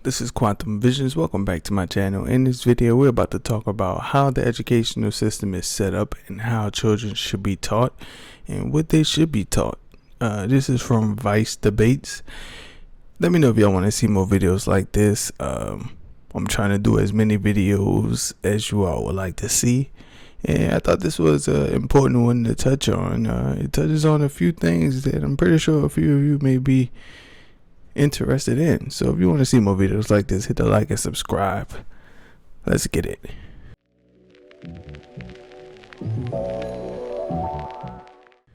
This is Quantum Visions. Welcome back to my channel. In this video, we're about to talk about how the educational system is set up and how children should be taught and what they should be taught. This is from Vice Debates. Let me know if y'all want to see more videos like this. I'm trying to do as many videos as you all would like to see. And I thought this was an important one to touch on. It touches on a few things that I'm pretty sure a few of you may be interested in. So if you want to see more videos like this, hit the like and subscribe. Let's get it.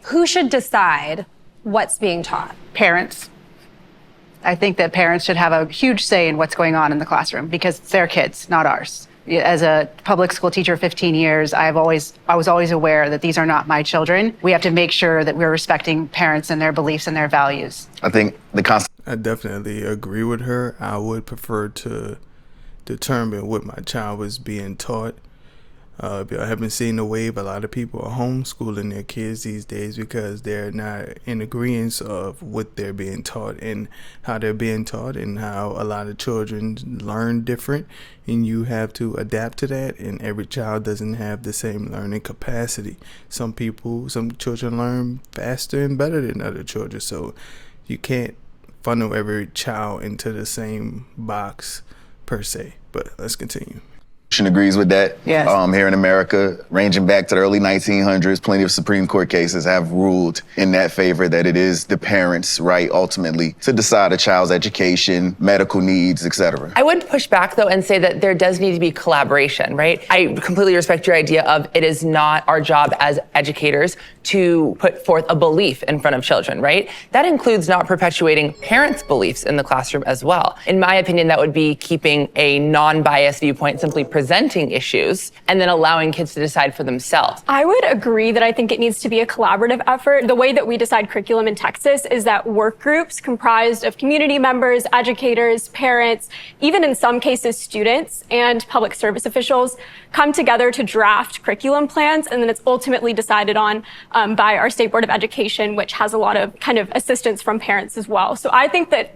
Who should decide what's being taught? Parents. I think that parents should have a huge say in what's going on in the classroom because it's their kids, not ours. As a public school teacher 15 years, I was always aware that these are not my children. We have to make sure that we're respecting parents and their beliefs and their values. I definitely agree with her. I would prefer to determine what my child was being taught. If y'all haven't seen the wave, a lot of people are homeschooling their kids these days because they're not in agreement of what they're being taught and how they're being taught and how a lot of children learn different, and you have to adapt to that, and every child doesn't have the same learning capacity. Some children learn faster and better than other children, so you can't funnel every child into the same box per se. But let's continue. Agrees with that. Yes. Here in America, ranging back to the early 1900s, plenty of Supreme Court cases have ruled in that favor that it is the parents' right ultimately to decide a child's education, medical needs, etc. I would push back though and say that there does need to be collaboration, right? I completely respect your idea of it is not our job as educators to put forth a belief in front of children, right? That includes not perpetuating parents' beliefs in the classroom as well. In my opinion, that would be keeping a non-biased viewpoint, simply presenting issues and then allowing kids to decide for themselves. I would agree that I think it needs to be a collaborative effort. The way that we decide curriculum in Texas is that work groups comprised of community members, educators, parents, even in some cases students and public service officials come together to draft curriculum plans, and then it's ultimately decided on by our State Board of Education, which has a lot of kind of assistance from parents as well. So I think that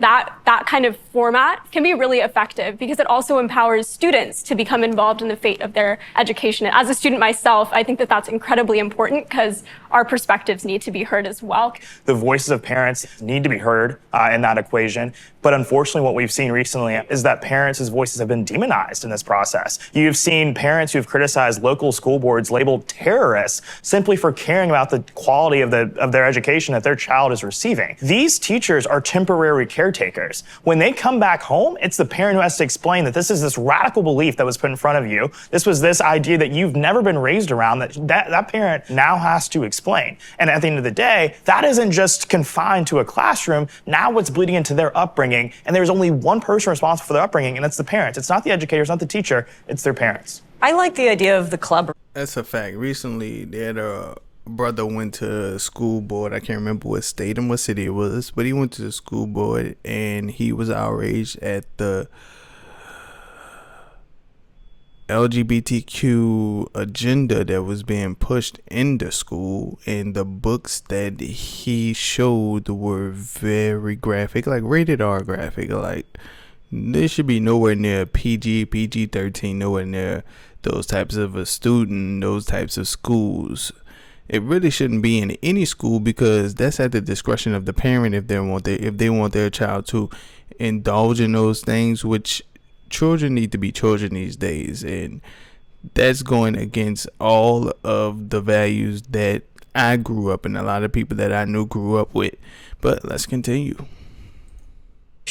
kind of format can be really effective because it also empowers students to become involved in the fate of their education. And as a student myself, I think that that's incredibly important because our perspectives need to be heard as well. The voices of parents need to be heard in that equation. But unfortunately, what we've seen recently is that parents' voices have been demonized in this process. You've seen parents who've criticized local school boards labeled terrorists simply for caring about the quality of their education that their child is receiving. These teachers are temporary caretakers. When they come back home, it's the parent who has to explain that this is this radical belief that was put in front of you. This was this idea that you've never been raised around that parent now has to explain. And at the end of the day, that isn't just confined to a classroom. Now it's bleeding into their upbringing. And there's only one person responsible for their upbringing, and it's the parents. It's not the educator, it's not the teacher, it's their parents. I like the idea of the club. That's a fact. Recently, they had a brother went to school board. I can't remember what state and what city it was, but he went to the school board and he was outraged at the LGBTQ agenda that was being pushed into school, and the books that he showed were very graphic, like rated R graphic. Like, they should be nowhere near PG-13, nowhere near those types of a student, those types of schools. It really shouldn't be in any school because that's at the discretion of the parent if they want their child to indulge in those things, which children need to be children these days, and that's going against all of the values that I grew up and a lot of people that I knew grew up with. But let's continue.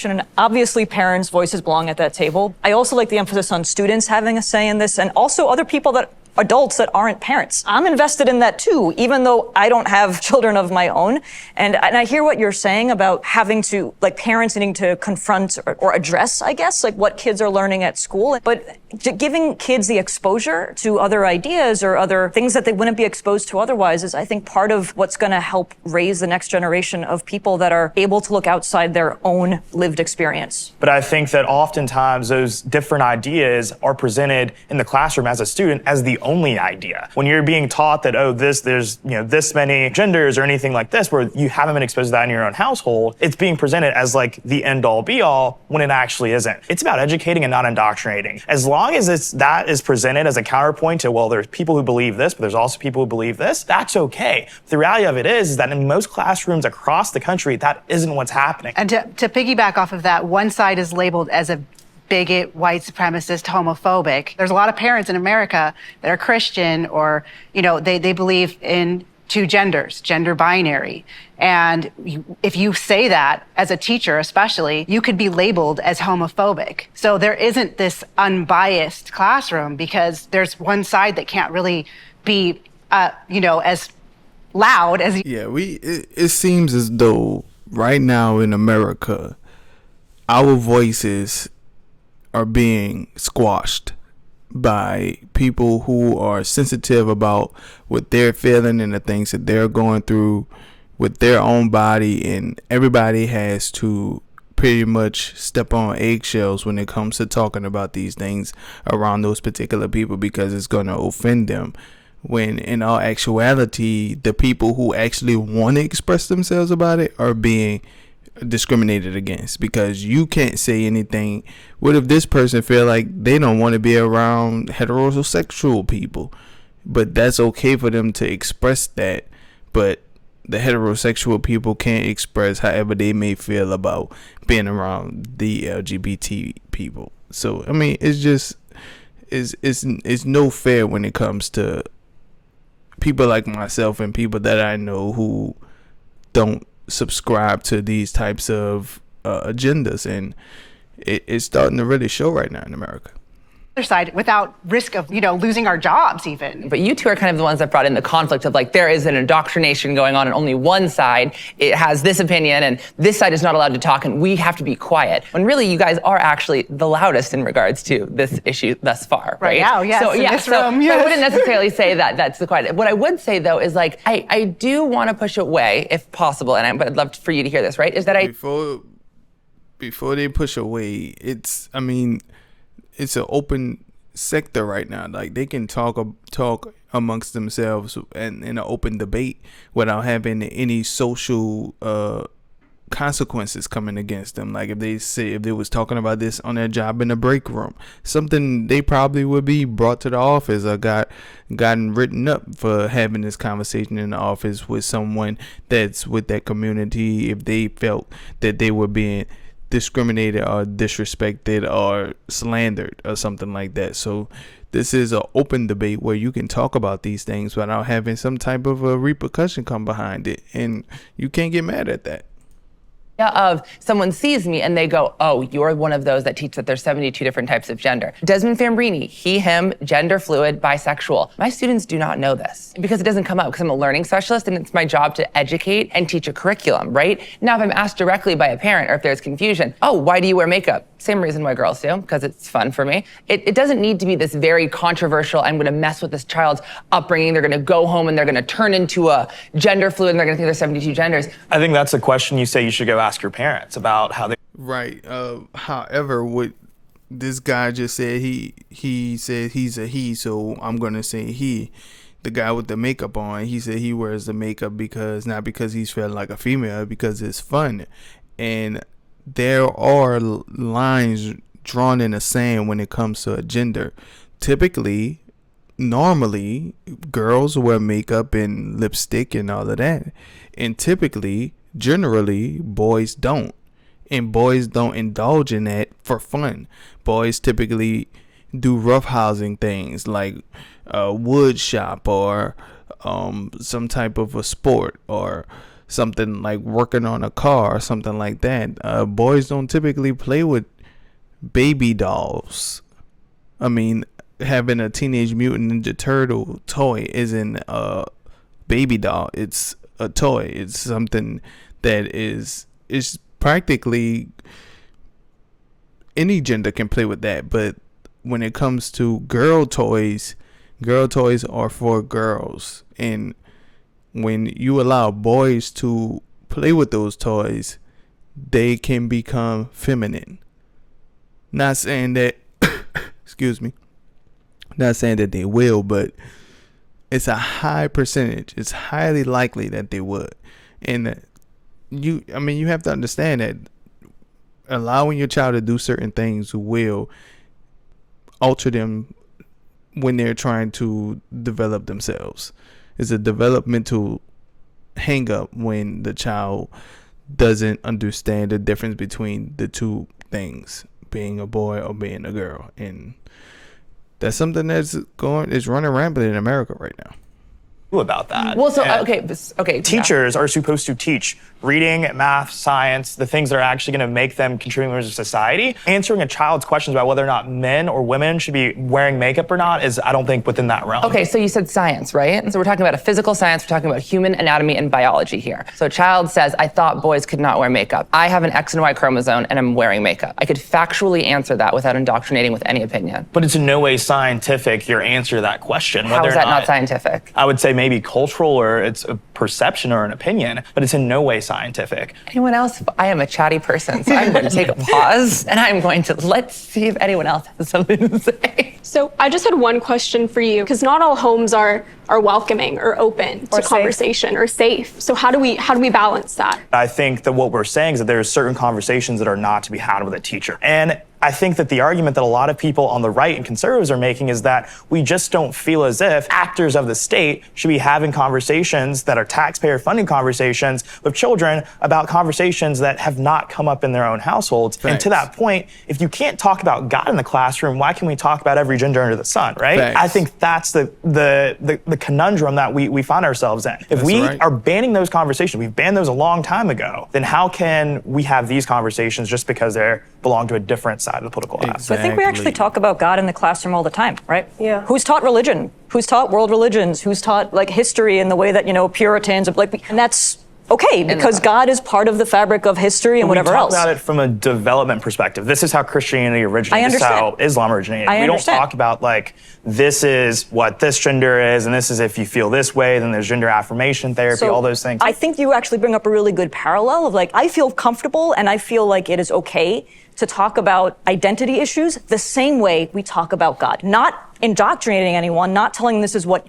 And obviously parents' voices belong at that table. I also like the emphasis on students having a say in this, and also other people adults that aren't parents. I'm invested in that too, even though I don't have children of my own. And I hear what you're saying about having to, like, parents needing to confront or address, I guess, like what kids are learning at school. But giving kids the exposure to other ideas or other things that they wouldn't be exposed to otherwise is, I think, part of what's going to help raise the next generation of people that are able to look outside their own lived experience. But I think that oftentimes those different ideas are presented in the classroom as a student as the only idea. When you're being taught that, there's this many genders or anything like this, where you haven't been exposed to that in your own household, it's being presented as like the end all be all when it actually isn't. It's about educating and not indoctrinating. As long as that is presented as a counterpoint to, well, there's people who believe this, but there's also people who believe this, that's okay. The reality of it is that in most classrooms across the country, that isn't what's happening. And to piggyback off of that, one side is labeled as a bigot, white supremacist, homophobic. There's a lot of parents in America that are Christian or, they believe in two genders, gender binary. And if you say that as a teacher, especially, you could be labeled as homophobic. So there isn't this unbiased classroom because there's one side that can't really be, as loud as. Yeah, it seems as though right now in America, our voices are being squashed by people who are sensitive about what they're feeling and the things that they're going through with their own body, and everybody has to pretty much step on eggshells when it comes to talking about these things around those particular people because it's going to offend them, when in all actuality the people who actually want to express themselves about it are being discriminated against because you can't say anything. What if this person feel like they don't want to be around heterosexual people, but that's okay for them to express that, but the heterosexual people can't express however they may feel about being around the LGBT people. So I mean, it's just it's no fair when it comes to people like myself and people that I know who don't subscribe to these types of agendas, and it's starting to really show right now in America. Other side without risk of losing our jobs even. But you two are kind of the ones that brought in the conflict of like there is an indoctrination going on and only one side it has this opinion and this side is not allowed to talk and we have to be quiet, when really you guys are actually the loudest in regards to this issue thus far, right? Now, yes, so in this so room, yes. I wouldn't necessarily say that that's the quiet. What I would say though is like I do want to push away if possible, and I'd love for you to hear this, right? Is that before they push away, it's an open sector right now. Like they can talk amongst themselves and in an open debate without having any social consequences coming against them. Like if they was talking about this on their job in the break room, something they probably would be brought to the office or gotten written up for having this conversation in the office with someone that's with that community if they felt that they were being discriminated or disrespected or slandered or something like that. So this is an open debate where you can talk about these things without having some type of a repercussion come behind it, and you can't get mad at that. Of someone sees me and they go, oh, you're one of those that teach that there's 72 different types of gender. Desmond Fambrini, he, him, gender fluid, bisexual. My students do not know this because it doesn't come up because I'm a learning specialist and it's my job to educate and teach a curriculum, right? Now, if I'm asked directly by a parent or if there's confusion, oh, why do you wear makeup? Same reason why girls do, because it's fun for me. It doesn't need to be this very controversial, I'm gonna mess with this child's upbringing, they're gonna go home and they're gonna turn into a gender fluid and they're gonna think there's 72 genders. I think that's a question you say you should go ask your parents about how they. Right. However, what this guy just said, he said he's a he, so I'm gonna say he. The guy with the makeup on, he said he wears the makeup not because he's feeling like a female, because it's fun. And there are lines drawn in the sand when it comes to a gender. Normally, girls wear makeup and lipstick and all of that. And generally, boys don't. And boys don't indulge in that for fun. Boys typically do roughhousing things like wood shop or some type of a sport or something like working on a car or something like that. Boys don't typically play with baby dolls. I mean, having a Teenage Mutant Ninja Turtle toy isn't a baby doll. It's a toy. It's something that is practically any gender can play with that. But when it comes to girl toys are for girls. And when you allow boys to play with those toys, they can become feminine. Not saying that excuse me, Not saying that they will, but it's a high percentage. It's highly likely that they would. And you have to understand that allowing your child to do certain things will alter them when they're trying to develop themselves. It's a developmental hang up when the child doesn't understand the difference between the two things, being a boy or being a girl. And that's something that's running rampant in America right now. About that. Well, so okay. Teachers are supposed to teach reading, math, science, the things that are actually going to make them contributing members of society. Answering a child's questions about whether or not men or women should be wearing makeup or not is, I don't think, within that realm. Okay, so you said science, right? So we're talking about a physical science, we're talking about human anatomy and biology here. So a child says, I thought boys could not wear makeup. I have an X and Y chromosome and I'm wearing makeup. I could factually answer that without indoctrinating with any opinion. But it's in no way scientific, your answer to that question. How is that not scientific? I would say maybe cultural, or it's a perception or an opinion, but it's in no way scientific. Anyone else? I am a chatty person, so I'm going to take a pause and I'm going to let's see if anyone else has something to say. So I just had one question for you, because not all homes are welcoming or open to conversation or safe. So how do we balance that? I think that what we're saying is that there's certain conversations that are not to be had with a teacher. And I think that the argument that a lot of people on the right and conservatives are making is that we just don't feel as if actors of the state should be having conversations that are taxpayer-funded conversations with children about conversations that have not come up in their own households. Thanks. And to that point, if you can't talk about God in the classroom, why can we talk about every gender under the sun, right? Thanks. I think that's the conundrum that we find ourselves in. If we are banning those conversations, we've banned those a long time ago, then how can we have these conversations just because they belong to a different side of the political class? Exactly. So I think we actually talk about God in the classroom all the time, right? Yeah. Who's taught religion? Who's taught world religions? Who's taught like history in the way that, Puritans, and that's okay, because God is part of the fabric of history and whatever else. We talk about it from a development perspective. This is how Christianity originated. This is how Islam originated. We don't talk about this is what this gender is, and this is if you feel this way, then there's gender affirmation therapy, all those things. I think you actually bring up a really good parallel of I feel comfortable and I feel like it is okay to talk about identity issues the same way we talk about God. Not indoctrinating anyone, not telling this is what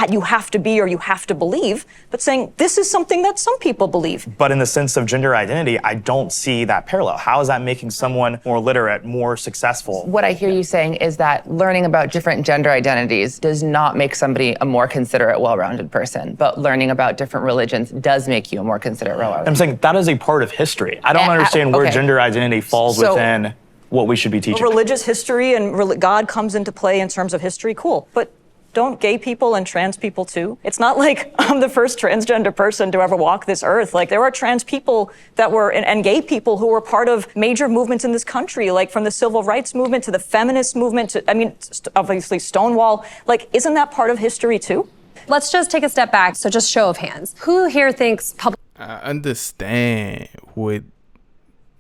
you have to be or you have to believe, but saying this is something that some people believe. But in the sense of gender identity, I don't see that parallel. How is that making someone more literate, more successful? What I hear you saying is that learning about different gender identities does not make somebody a more considerate, well-rounded person, but learning about different religions does make you a more considerate, well-rounded. I'm saying that is a part of history. I don't understand where gender identity falls within what we should be teaching. Religious history and God comes into play in terms of history, cool. But don't gay people and trans people too? It's not like I'm the first transgender person to ever walk this earth. There are trans people that were, and gay people who were part of major movements in this country, from the civil rights movement to the feminist movement to, obviously Stonewall. Isn't that part of history too? Let's just take a step back. So just show of hands. Who here thinks public? I understand what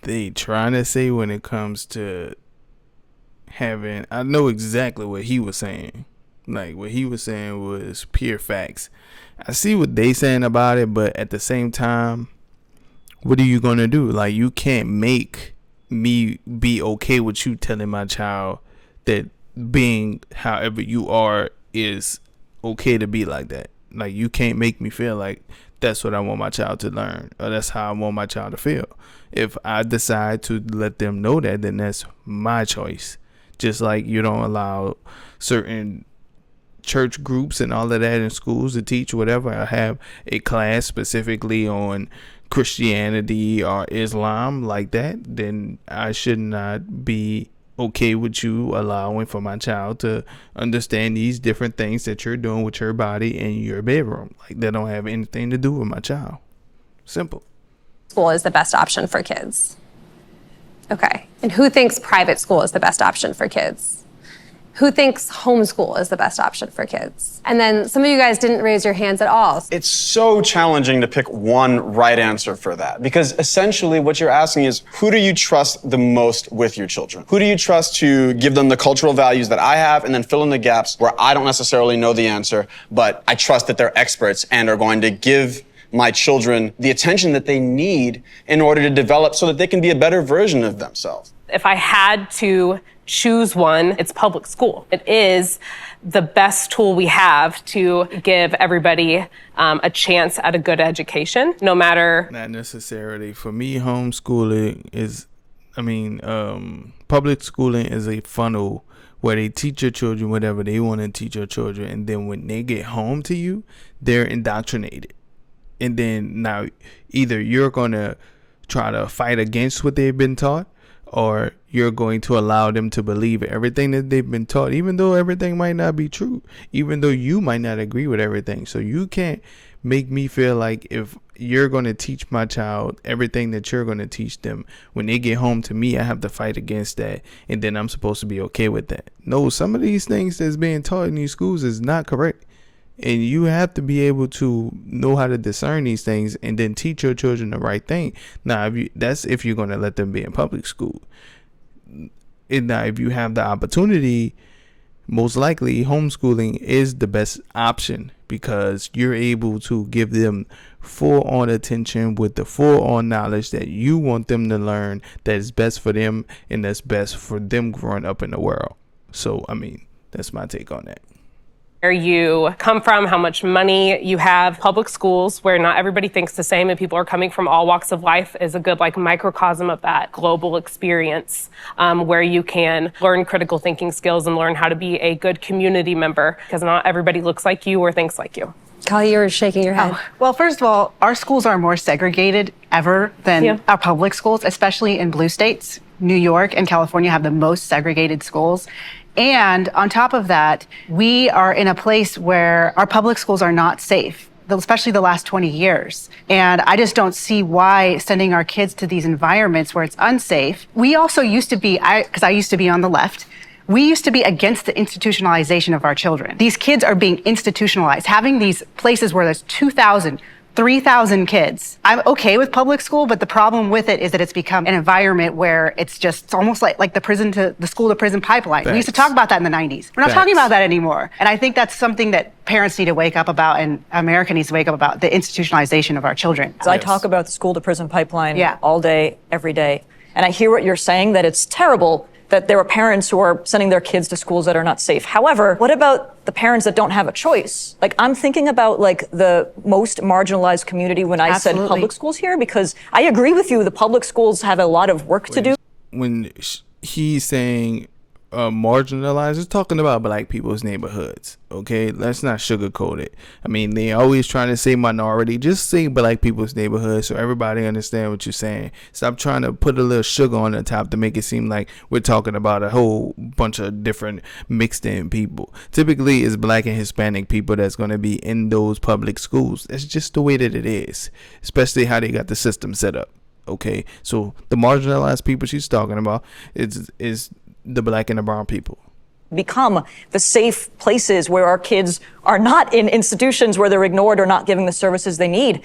they trying to say when it comes to having. I know exactly what he was saying. What he was saying was pure facts. I see what they saying about it, but at the same time, what are you gonna do? You can't make me be okay with you telling my child that being however you are is okay to be like that. You can't make me feel like that's what I want my child to learn, or that's how I want my child to feel. If I decide to let them know that, then that's my choice. Just like you don't allow certain church groups and all of that in schools to teach whatever. I have a class specifically on Christianity or Islam like that, then I should not be okay with you allowing for my child to understand these different things that you're doing with your body in your bedroom. That don't have anything to do with my child. Simple. School is the best option for kids. Okay. And who thinks private school is the best option for kids? Who thinks homeschool is the best option for kids? And then some of you guys didn't raise your hands at all. It's so challenging to pick one right answer for that, because essentially what you're asking is, who do you trust the most with your children? Who do you trust to give them the cultural values that I have, and then fill in the gaps where I don't necessarily know the answer, but I trust that they're experts and are going to give my children the attention that they need in order to develop so that they can be a better version of themselves. If I had to choose one, it's public school. It is the best tool we have to give everybody a chance at a good education, no matter. Not necessarily. For me, homeschooling is, public schooling is a funnel where they teach your children whatever they want to teach your children. And then when they get home to you, they're indoctrinated. And then now either you're going to try to fight against what they've been taught, or you're going to allow them to believe everything that they've been taught, even though everything might not be true, even though you might not agree with everything. So you can't make me feel like if you're going to teach my child everything that you're going to teach them, when they get home to me, I have to fight against that, and then I'm supposed to be okay with that. No, some of these things that's being taught in these schools is not correct. And you have to be able to know how to discern these things and then teach your children the right thing. Now, if you're going to let them be in public school. And now, if you have the opportunity, most likely homeschooling is the best option, because you're able to give them full-on attention with the full-on knowledge that you want them to learn, that is best for them and that's best for them growing up in the world. So, that's my take on that. Where you come from, how much money you have. Public schools, where not everybody thinks the same and people are coming from all walks of life, is a good microcosm of that global experience, where you can learn critical thinking skills and learn how to be a good community member, because not everybody looks like you or thinks like you. Kali, you're shaking your head. Oh, well, first of all, our schools are more segregated ever than our public schools, especially in blue states. New York and California have the most segregated schools. And on top of that, we are in a place where our public schools are not safe, especially the last 20 years. And I just don't see why sending our kids to these environments where it's unsafe. We also used to be, because I used to be on the left, we used to be against the institutionalization of our children. These kids are being institutionalized, having these places where there's 2,000, 3,000 kids. I'm okay with public school, but the problem with it is that it's become an environment where it's almost like the school to prison pipeline. We used to talk about that in the 90s. We're not talking about that anymore. And I think that's something that parents need to wake up about, and America needs to wake up about, the institutionalization of our children. So I talk about the school to prison pipeline all day, every day. And I hear what you're saying, that it's terrible that there are parents who are sending their kids to schools that are not safe. However, what about the parents that don't have a choice? I'm thinking about the most marginalized community when I said public schools here, because I agree with you, the public schools have a lot of work to do. When he's saying marginalized, is talking about black people's neighborhoods. Okay, let's not sugarcoat it. They always trying to say minority. Just say black people's neighborhoods so everybody understand what you're saying. Stop trying to put a little sugar on the top to make it seem like we're talking about a whole bunch of different mixed in people. Typically, it's black and Hispanic people that's going to be in those public schools. That's just the way that it is, especially how they got the system set up. Okay, so the marginalized people she's talking about is the black and the brown people. Become the safe places where our kids are not in institutions where they're ignored or not giving the services they need.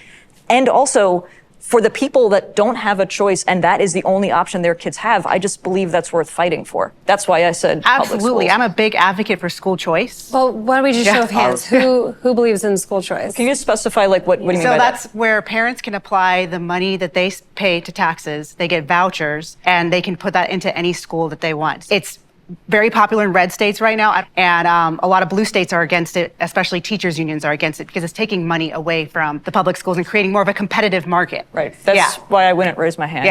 And also, for the people that don't have a choice and that is the only option their kids have, I just believe that's worth fighting for. That's why I said absolutely. I'm a big advocate for school choice. Well, why don't we just show of hands? Who believes in school choice? Can you just specify what do you mean by that? So that's where parents can apply the money that they pay to taxes. They get vouchers, and they can put that into any school that they want. It's very popular in red states right now, and a lot of blue states are against it, especially teachers unions are against it, because it's taking money away from the public schools and creating more of a competitive market. Right. That's why I wouldn't raise my hand.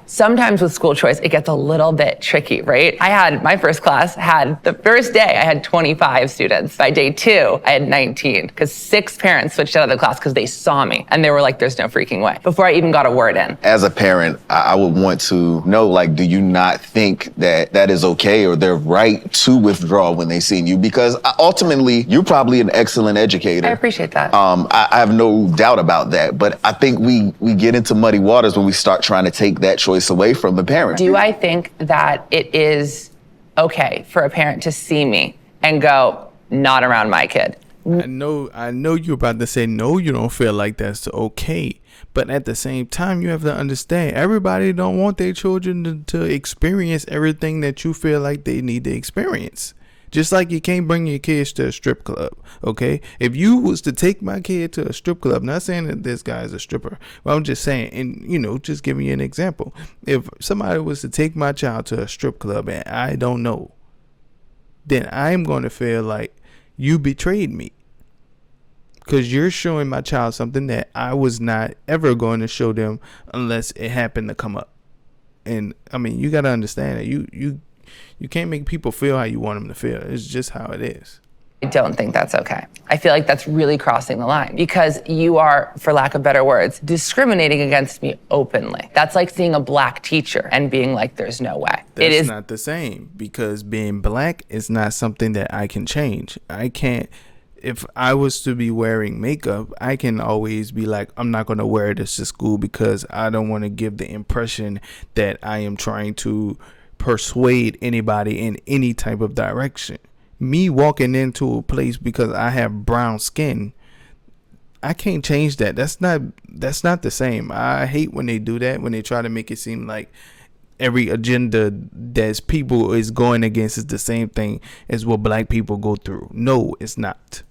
Sometimes with school choice, it gets a little bit tricky, right? My first class the first day, I had 25 students. By day 2, I had 19, because 6 parents switched out of the class because they saw me, and they were like, there's no freaking way, before I even got a word in. As a parent, I would want to know, do you not think that is okay, or they're right to withdraw when they see you? Because ultimately, you're probably an excellent educator. I appreciate that. I have no doubt about that. But I think we get into muddy waters when we start trying to take that choice away from the parent. Do I think that it is okay for a parent to see me and go, not around my kid? I know you're about to say no, you don't feel like that's okay. But at the same time, you have to understand, everybody don't want their children to experience everything that you feel like they need to experience. Just like you can't bring your kids to a strip club, okay? If you was to take my kid to a strip club, not saying that this guy is a stripper, but I'm just saying, and just giving you an example. If somebody was to take my child to a strip club and I don't know, then I'm going to feel like you betrayed me. Because you're showing my child something that I was not ever going to show them unless it happened to come up. And I mean, you got to understand that you can't make people feel how you want them to feel. It's just how it is. I don't think that's okay. I feel like that's really crossing the line because you are, for lack of better words, discriminating against me openly. That's like seeing a black teacher and being like, there's no way. It is not the same, because being black is not something that I can change. I can't. If I was to be wearing makeup, I can always be like, I'm not going to wear this to school because I don't want to give the impression that I am trying to persuade anybody in any type of direction. Me walking into a place because I have brown skin, I can't change that. That's not the same. I hate when they do that, when they try to make it seem like every agenda that people is going against is the same thing as what black people go through. No, it's not.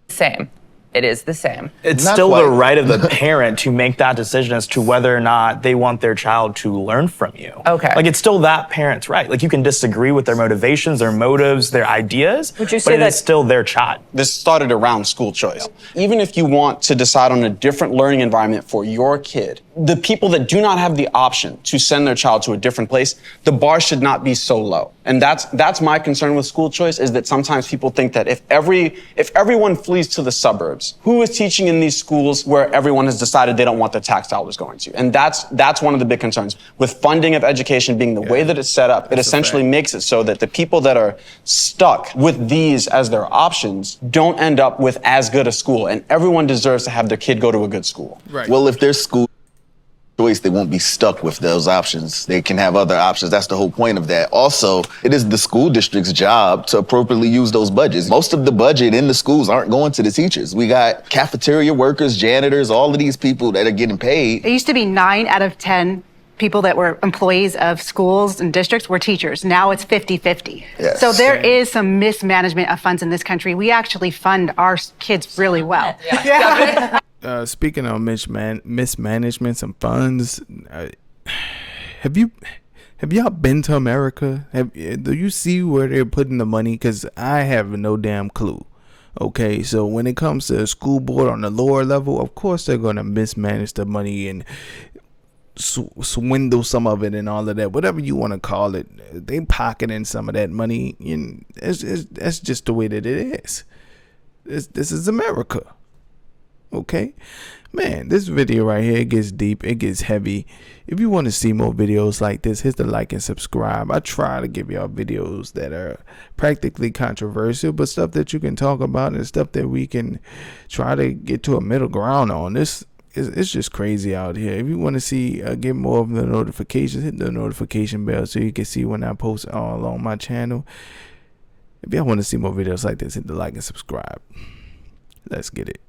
Same. It is the same. It's Not still quite. the right of the parent to make that decision as to whether or not they want their child to learn from you. Okay. Like, it's still that parent's right. Like, you can disagree with their motivations, their motives, their ideas, Would you but say it that- is still their child. This started around school choice. Even if you want to decide on a different learning environment for your kid, the people that do not have the option to send their child to a different place, the bar should not be so low. And that's my concern with school choice, is that sometimes people think that if everyone flees to the suburbs, who is teaching in these schools where everyone has decided they don't want their tax dollars going to? And that's one of the big concerns. With funding of education being the way that it's set up, it essentially makes it so that the people that are stuck with these as their options don't end up with as good a school. And everyone deserves to have their kid go to a good school. Right. Well, if there's school choice, they won't be stuck with those options. They can have other options. That's the whole point of that. Also, it is the school district's job to appropriately use those budgets. Most of the budget in the schools aren't going to the teachers. We got cafeteria workers, janitors, all of these people that are getting paid. It used to be 9 out of 10 people that were employees of schools and districts were teachers. Now it's 50-50. Yes. So there is some mismanagement of funds in this country. We actually fund our kids really well. Yeah. Speaking of mismanagement, some funds. Have y'all been to America? Do you see where they're putting the money? Because I have no damn clue. Okay, so when it comes to the school board on the lower level, of course they're gonna mismanage the money and swindle some of it and all of that, whatever you want to call it. They pocketing some of that money, and that's just the way that it is. This is America. Okay, man, this video right here, it gets deep, it gets heavy. If you want to see more videos like this, hit the like and subscribe. I try to give y'all videos that are practically controversial, but stuff that you can talk about and stuff that we can try to get to a middle ground on. It's just crazy out here. If you want to see get more of the notifications, hit the notification bell so you can see when I post all on my channel. If y'all want to see more videos like this, hit the like and subscribe. Let's get it.